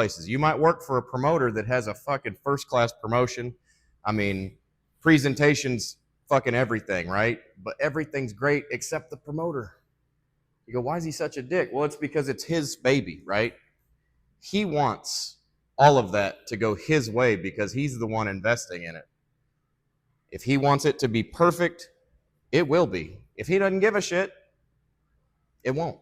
places. You might work for a promoter that has a fucking first-class promotion. I mean, presentations, fucking everything, right? But everything's great except the promoter. You go, why is he such a dick? Well, it's because it's his baby, right? He wants all of that to go his way because he's the one investing in it. If he wants it to be perfect, it will be. If he doesn't give a shit, it won't.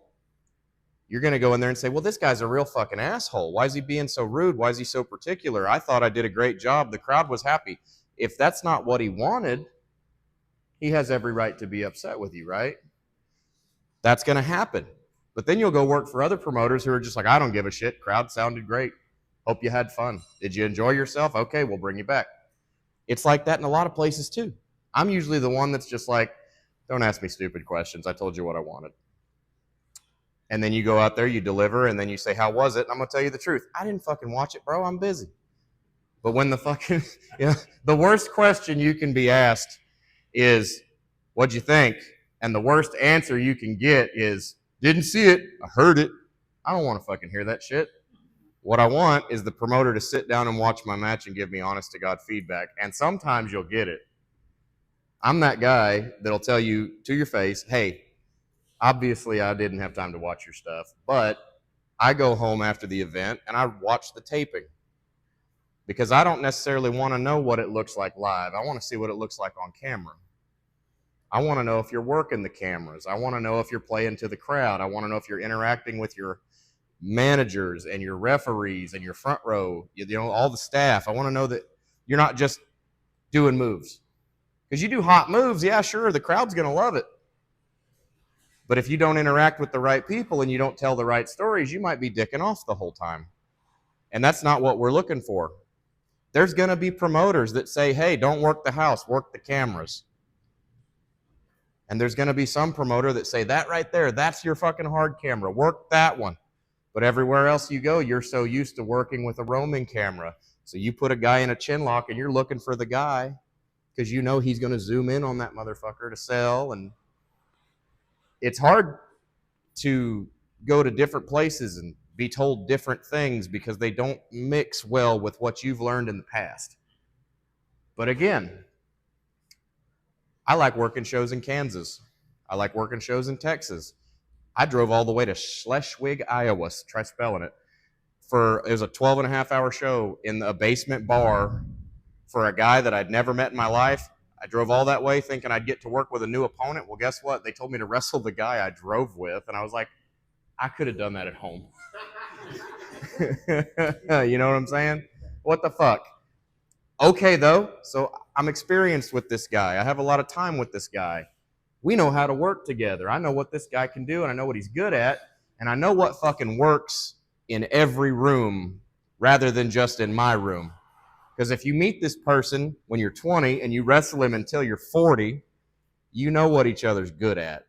You're going to go in there and say, well, this guy's a real fucking asshole. Why is he being so rude? Why is he so particular? I thought I did a great job. The crowd was happy. If that's not what he wanted, he has every right to be upset with you, right? That's going to happen. But then you'll go work for other promoters who are just like, I don't give a shit. Crowd sounded great. Hope you had fun. Did you enjoy yourself? Okay, we'll bring you back. It's like that in a lot of places too. I'm usually the one that's just like, don't ask me stupid questions. I told you what I wanted. And then you go out there, you deliver, and then you say, how was it? And I'm going to tell you the truth. I didn't fucking watch it, bro. I'm busy. But when the fucking, the worst question you can be asked is, what'd you think? And the worst answer you can get is, didn't see it. I heard it. I don't want to fucking hear that shit. What I want is the promoter to sit down and watch my match and give me honest to God feedback. And sometimes you'll get it. I'm that guy that'll tell you to your face, hey, obviously I didn't have time to watch your stuff, but I go home after the event and I watch the taping because I don't necessarily want to know what it looks like live. I want to see what it looks like on camera. I want to know if you're working the cameras. I want to know if you're playing to the crowd. I want to know if you're interacting with your managers and your referees and your front row, all the staff. I want to know that you're not just doing moves. Because you do hot moves, yeah, sure, the crowd's going to love it. But if you don't interact with the right people and you don't tell the right stories, you might be dicking off the whole time. And that's not what we're looking for. There's going to be promoters that say, hey, don't work the house, work the cameras. And there's going to be some promoter that say, that right there, that's your fucking hard camera, work that one. But everywhere else you go, you're so used to working with a roaming camera. So you put a guy in a chin lock and you're looking for the guy because you know he's going to zoom in on that motherfucker to sell. And it's hard to go to different places and be told different things because they don't mix well with what you've learned in the past. But again, I like working shows in Kansas. I like working shows in Texas. I drove all the way to Schleswig, Iowa. Try spelling it. It was a 12-and-a-half-hour show in a basement bar for a guy that I'd never met in my life. I drove all that way thinking I'd get to work with a new opponent. Well, guess what? They told me to wrestle the guy I drove with, and I was like, I could have done that at home. You know what I'm saying? What the fuck? Okay, though. So I'm experienced with this guy. I have a lot of time with this guy. We know how to work together. I know what this guy can do, and I know what he's good at, and I know what fucking works in every room rather than just in my room. Because if you meet this person when you're 20 and you wrestle him until you're 40, you know what each other's good at.